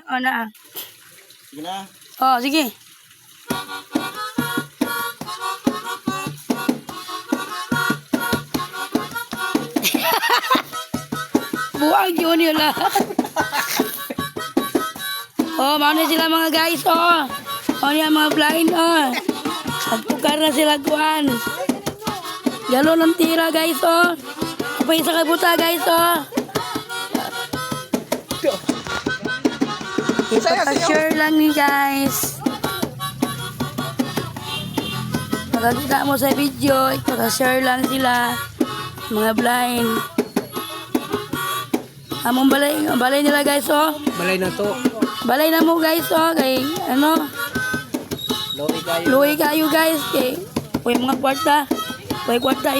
O na. Sige na. Oh, sige. Buwag yun yun lang. Oh, mauna sila mga guys, oh. Mauna mga blind, oh. Nagpukar na sila, kuhan. Galo ng tira, guys, oh. Kapay sa kabuta, guys, oh. Ipapashare lang ni guys. Makakita mo sa video, ipapashare lang sila. Mga blind. Among balay nila guys, oh. Balay na to. Balay na mo guys, oh. Kay, ano, luwi kayo guys. Kay, may mga kwarta. May kwarta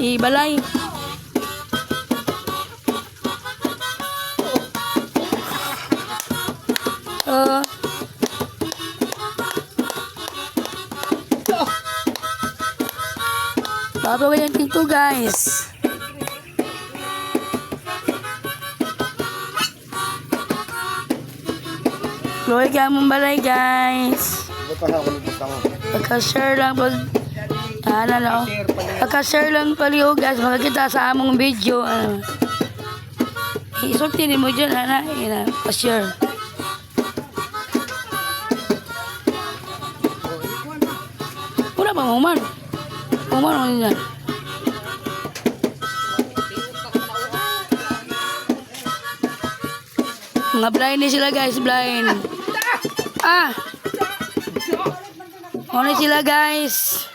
ibalay. Babawin dito guys. Luwi ka mong balay guys. Pagka-share lang pag pagka-share lang paliho guys, makakita sa among video. Isulti mo dyan, pa-share. Wala pa man. Uman yan. Mga blind ni sila guys, blind. Ano sila guys?